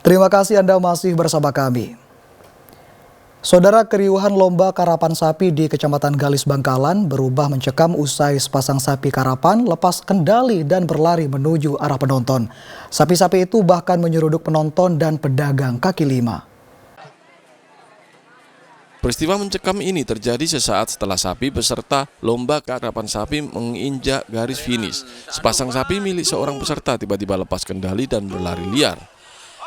Terima kasih Anda masih bersama kami. Saudara, keriuhan lomba karapan sapi di Kecamatan Galis Bangkalan berubah mencekam usai sepasang sapi karapan lepas kendali dan berlari menuju arah penonton. Sapi-sapi itu bahkan menyeruduk penonton dan pedagang kaki lima. Peristiwa mencekam ini terjadi sesaat setelah sapi beserta lomba karapan sapi menginjak garis finish. Sepasang sapi milik seorang peserta tiba-tiba lepas kendali dan berlari liar.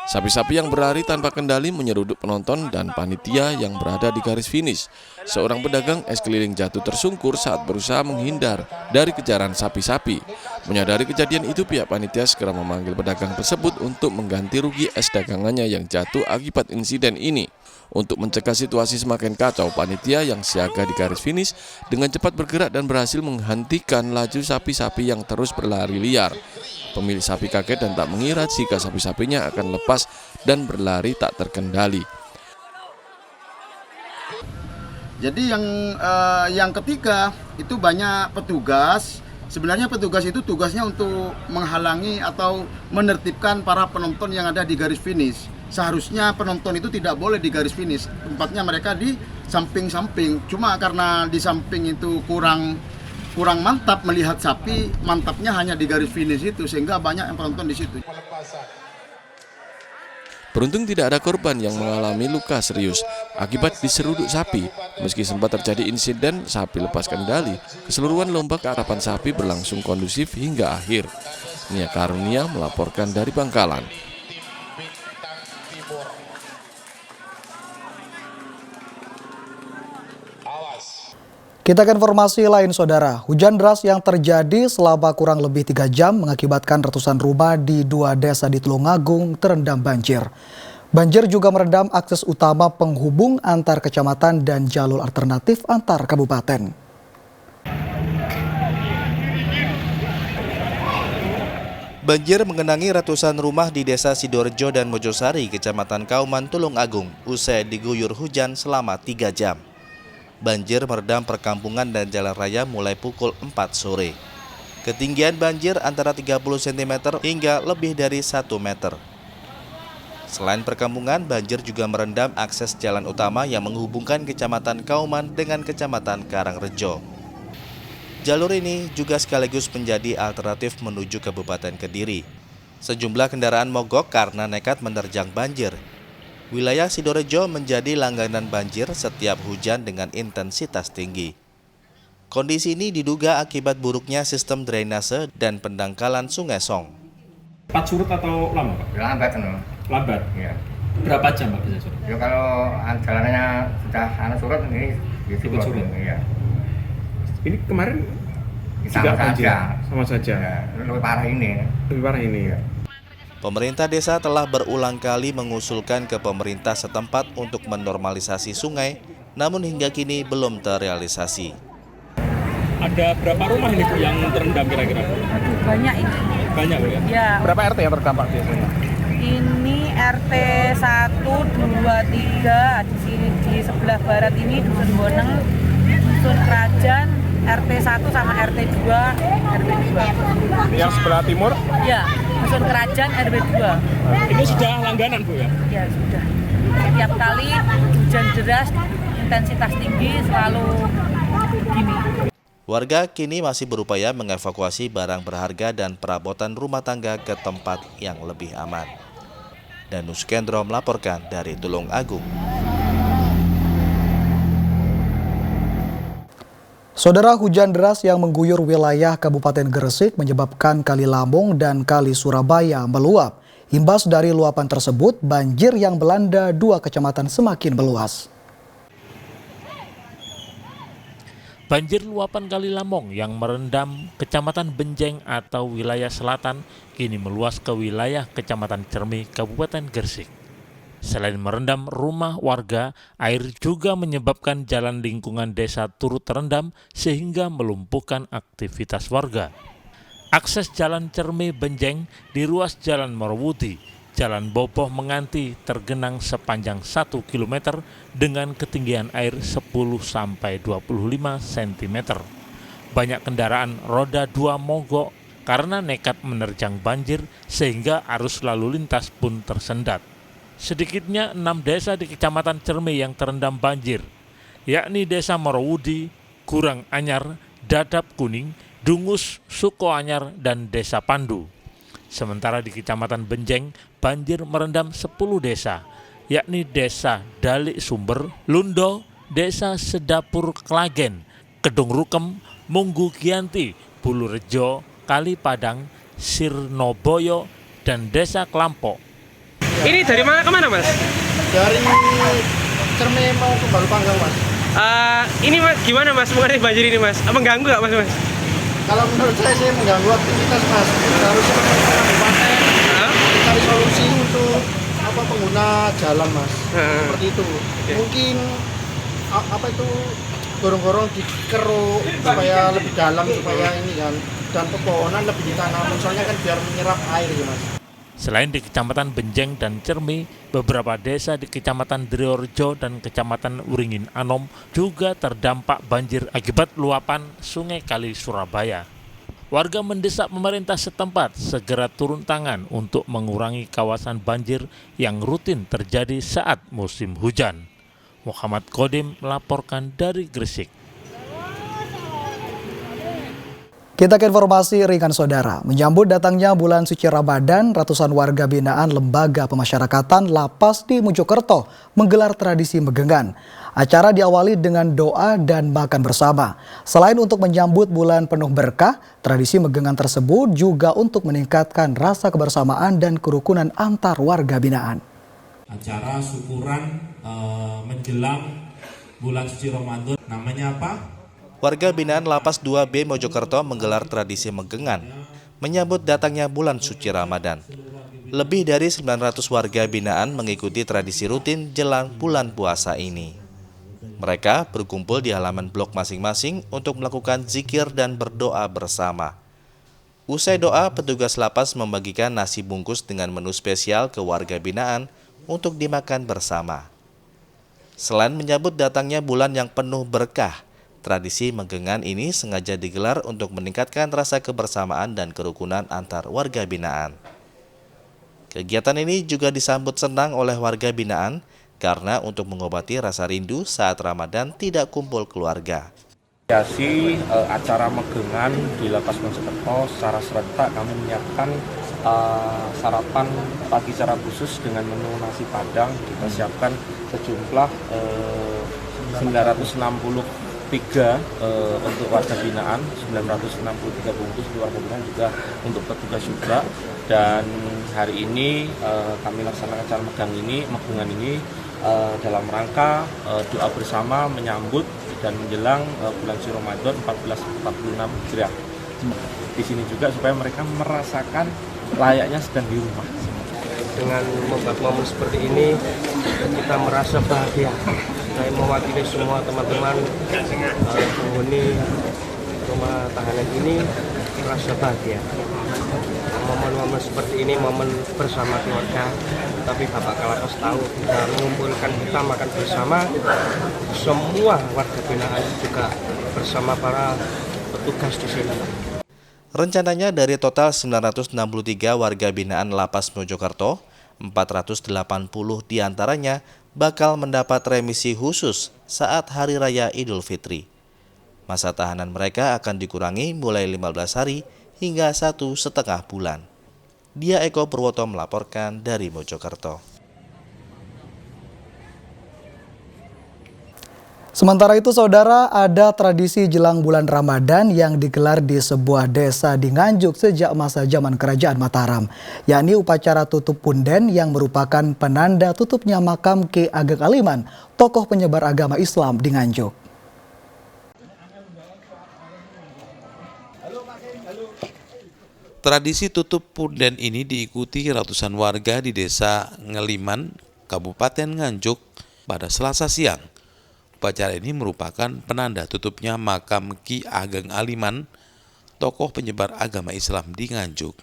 Sapi-sapi yang berlari tanpa kendali menyeruduk penonton dan panitia yang berada di garis finish. Seorang pedagang es keliling jatuh tersungkur saat berusaha menghindar dari kejaran sapi-sapi. Menyadari kejadian itu, pihak panitia segera memanggil pedagang tersebut untuk mengganti rugi es dagangannya yang jatuh akibat insiden ini. Untuk mencegah situasi semakin kacau, panitia yang siaga di garis finish dengan cepat bergerak dan berhasil menghentikan laju sapi-sapi yang terus berlari liar. Pemilik sapi kaget dan tak mengira jika sapi-sapinya akan lepas dan berlari tak terkendali. Jadi yang ketiga itu banyak petugas. Sebenarnya petugas itu tugasnya untuk menghalangi atau menertibkan para penonton yang ada di garis finish. Seharusnya penonton itu tidak boleh di garis finish. Tempatnya mereka di samping-samping. Cuma karena di samping itu kurang mantap melihat sapi, mantapnya hanya di garis finish itu, sehingga banyak yang penonton di situ. Beruntung tidak ada korban yang mengalami luka serius akibat diseruduk sapi. Meski sempat terjadi insiden sapi lepas kendali, keseluruhan lomba karapan sapi berlangsung kondusif hingga akhir. Nia Karunia melaporkan dari Bangkalan. Kita ke informasi lain, Saudara. Hujan deras yang terjadi selama kurang lebih 3 jam mengakibatkan ratusan rumah di 2 desa di Tulungagung terendam banjir. Banjir juga merendam akses utama penghubung antar kecamatan dan jalur alternatif antar kabupaten. Banjir mengenangi ratusan rumah di Desa Sidorejo dan Mojosari, Kecamatan Kauman, Tulungagung, usai diguyur hujan selama 3 jam. Banjir merendam perkampungan dan jalan raya mulai pukul 4 sore. Ketinggian banjir antara 30 cm hingga lebih dari 1 meter. Selain perkampungan, banjir juga merendam akses jalan utama yang menghubungkan Kecamatan Kauman dengan Kecamatan Karangrejo. Jalur ini juga sekaligus menjadi alternatif menuju Kabupaten Kediri. Sejumlah kendaraan mogok karena nekat menerjang banjir. Wilayah Sidorejo menjadi langganan banjir setiap hujan dengan intensitas tinggi. Kondisi ini diduga akibat buruknya sistem drainase dan pendangkalan Sungai Song. Cepat surut atau lama, Pak? Lambat, Lambat? ya. Berapa jam, Pak, bisa surut? Ya kalau jalannya sudah surut, ini Ikut surut? Iya. Ini kemarin Sama saja. Sama saja? Ya, lebih parah ini. Lebih parah ini? Ya. Pemerintah desa telah berulang kali mengusulkan ke pemerintah setempat untuk menormalisasi sungai, namun hingga kini belum terrealisasi. Ada berapa rumah ini, Bu, yang terendam kira-kira? Banyak ini. Banyak, Bu, ya? Ya, Berapa RT yang terdampak biasanya? ini RT 1, 2, 3, di sini di sebelah barat ini Dusun Boneng, Dusun Kerajaan, RT 1 sama RT 2, RW 2. Yang sebelah timur? Ya, Dusun Kerajaan RW 2. Ini sudah langganan, Bu, ya? Ya, sudah. Setiap kali hujan deras, intensitas tinggi selalu gini. Warga kini masih berupaya mengevakuasi barang berharga dan perabotan rumah tangga ke tempat yang lebih aman. Danus Kendro melaporkan dari Tulungagung. Saudara, hujan deras yang mengguyur wilayah Kabupaten Gresik menyebabkan Kali Lamong dan Kali Surabaya meluap. Imbas dari luapan tersebut, banjir yang melanda 2 kecamatan semakin meluas. Banjir luapan Kali Lamong yang merendam Kecamatan Benjeng atau wilayah selatan kini meluas ke wilayah Kecamatan Cermi, Kabupaten Gresik. Selain merendam rumah warga, air juga menyebabkan jalan lingkungan desa turut terendam sehingga melumpuhkan aktivitas warga. Akses jalan Cermi Benjeng di ruas Jalan Morowudi, Jalan Boboh Menganti tergenang sepanjang 1 km dengan ketinggian air 10-25 cm. Banyak kendaraan roda 2 mogok karena nekat menerjang banjir sehingga arus lalu lintas pun tersendat. sedikitnya 6 desa di Kecamatan Cermi yang terendam banjir, yakni Desa Morowudi, Kurang Anyar, Dadap Kuning, Dungus, Sukoanyar, dan Desa Pandu. Sementara di Kecamatan Benjeng, banjir merendam 10 desa, yakni Desa Dalik Sumber, Lundo, Desa Sedapur Klagen, Kedung Rukem, Munggu Gianti, Bulurejo, Kali Padang, Sirnoboyo, dan Desa Kelampok. Ini dari mana ke mana, Mas? Dari Cermi mau ke Balupanggang, Mas. Ini Mas, gimana Mas mengenai banjir ini, Mas? Mengganggu nggak, Mas? Kalau menurut saya sih mengganggu aktivitas, Mas. Harusnya kabupaten cari solusi untuk pengguna jalan, Mas. Seperti itu. Mungkin gorong-gorong dikeruk supaya lebih dalam, supaya ini kan, dan pepohonan lebih ditanam, soalnya kan biar menyerap air ya, Mas. Selain di Kecamatan Benjeng dan Cermi, beberapa desa di Kecamatan Driorejo dan Kecamatan Uringin Anom juga terdampak banjir akibat luapan Sungai Kali Surabaya. Warga mendesak pemerintah setempat segera turun tangan untuk mengurangi kawasan banjir yang rutin terjadi saat musim hujan. Muhammad Kodim melaporkan dari Gresik. Kita ke informasi ringan saudara. Menyambut datangnya bulan suci Ramadan, ratusan warga binaan Lembaga Pemasyarakatan Lapas di Mojokerto menggelar tradisi megengan. Acara diawali dengan doa dan makan bersama. Selain untuk menyambut bulan penuh berkah, tradisi megengan tersebut juga untuk meningkatkan rasa kebersamaan dan kerukunan antar warga binaan. Acara syukuran menjelang bulan suci Ramadan, namanya apa? Warga binaan Lapas 2B Mojokerto menggelar tradisi megengan menyambut datangnya bulan suci Ramadan. Lebih dari 900 warga binaan mengikuti tradisi rutin jelang bulan puasa ini. Mereka berkumpul di halaman blok masing-masing untuk melakukan zikir dan berdoa bersama. Usai doa, petugas lapas membagikan nasi bungkus dengan menu spesial ke warga binaan untuk dimakan bersama. Selain menyambut datangnya bulan yang penuh berkah, tradisi megengan ini sengaja digelar untuk meningkatkan rasa kebersamaan dan kerukunan antar warga binaan. Kegiatan ini juga disambut senang oleh warga binaan karena untuk mengobati rasa rindu saat Ramadan tidak kumpul keluarga. Acara megengan di Lapas Mojokerto secara serentak kami menyiapkan sarapan pagi secara khusus dengan menu nasi padang. Kita siapkan sejumlah 963 untuk warga binaan, 963 bungkus di warga binaan juga untuk petugas juga. Dan hari ini kami laksanakan acara megengan ini dalam rangka doa bersama menyambut dan menjelang bulan suci Ramadan 1446 Hijriah. Di sini juga supaya mereka merasakan layaknya sedang di rumah. Dengan membuat momen seperti ini, kita merasa bahagia. Saya mewakili semua teman-teman penghuni rumah tahanan ini merasa bahagia. Momen-momen seperti ini momen bersama keluarga, tapi Bapak Kalapas tahu kita mengumpulkan, kita makan bersama, semua warga binaan juga bersama para petugas di sini. Rencananya dari total 963 warga binaan Lapas Mojokerto, 480 diantaranya bakal mendapat remisi khusus saat Hari Raya Idul Fitri. Masa tahanan mereka akan dikurangi mulai 15 hari hingga 1,5 bulan. Dia Eko Purwoto melaporkan dari Mojokerto. Sementara itu saudara, ada tradisi jelang bulan Ramadan yang digelar di sebuah desa di Nganjuk sejak masa zaman Kerajaan Mataram, yakni upacara tutup punden yang merupakan penanda tutupnya makam Ki Ageng Aliman, tokoh penyebar agama Islam di Nganjuk. Tradisi tutup punden ini diikuti ratusan warga di Desa Ngeliman, Kabupaten Nganjuk pada Selasa siang. Upacara ini merupakan penanda tutupnya makam Ki Ageng Aliman, tokoh penyebar agama Islam di Nganjuk.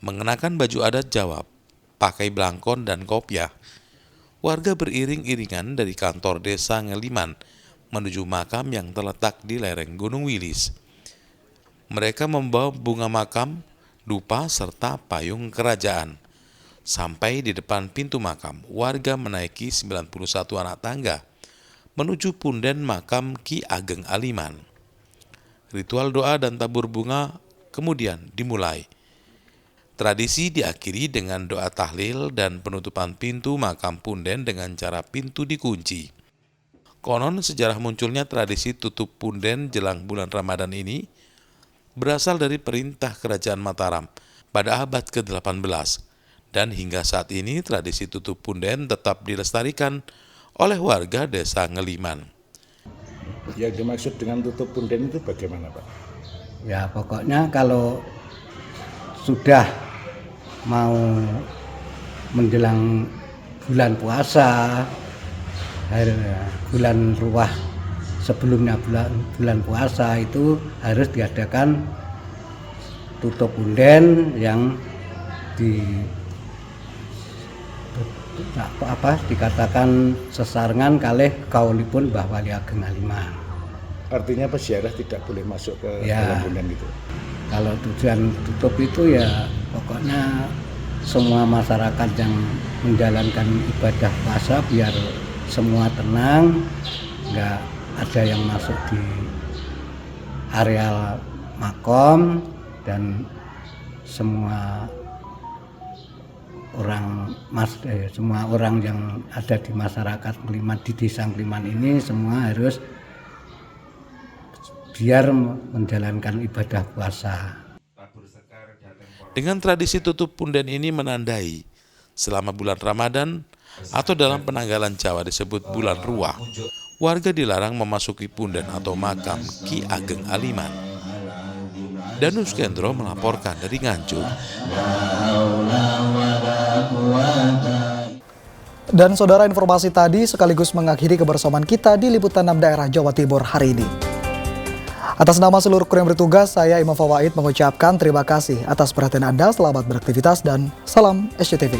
Mengenakan baju adat Jawa, pakai blangkon dan kopiah, warga beriring-iringan dari kantor Desa Ngeliman menuju makam yang terletak di lereng Gunung Wilis. Mereka membawa bunga makam, dupa, serta payung kerajaan. Sampai di depan pintu makam, warga menaiki 91 anak tangga menuju punden makam Ki Ageng Aliman. Ritual doa dan tabur bunga kemudian dimulai. Tradisi diakhiri dengan doa tahlil dan penutupan pintu makam punden dengan cara pintu dikunci. Konon sejarah munculnya tradisi tutup punden jelang bulan Ramadan ini berasal dari perintah Kerajaan Mataram pada abad ke-18 dan hingga saat ini tradisi tutup punden tetap dilestarikan oleh warga desa Ngeliman. Yang dimaksud dengan tutup punden itu bagaimana, Pak? Ya pokoknya kalau sudah mau menjelang bulan puasa, bulan ruah sebelumnya bulan puasa itu harus diadakan tutup punden yang dikatakan sesarengan kalih kaulipun Mbah Wali Ageng Aliman. Artinya peziarah tidak boleh masuk ke dalam punden itu. Kalau tujuan tutup itu ya pokoknya semua masyarakat yang menjalankan ibadah puasa biar semua tenang, nggak ada yang masuk di areal makom dan semua orang yang ada di masyarakat Ngeliman di desa Ngeliman ini semua harus biar menjalankan ibadah puasa. Dengan tradisi tutup punden ini menandai selama bulan Ramadan atau dalam penanggalan Jawa disebut bulan ruah, warga dilarang memasuki punden atau makam Ki Ageng Aliman. Danus Kendro melaporkan dari Nganjuk. Dan saudara, informasi tadi sekaligus mengakhiri kebersamaan kita di Liputan 6 Daerah Jawa Timur hari ini. Atas nama seluruh kru yang bertugas, saya Imam Fawaid mengucapkan terima kasih atas perhatian Anda, selamat beraktivitas dan salam SCTV.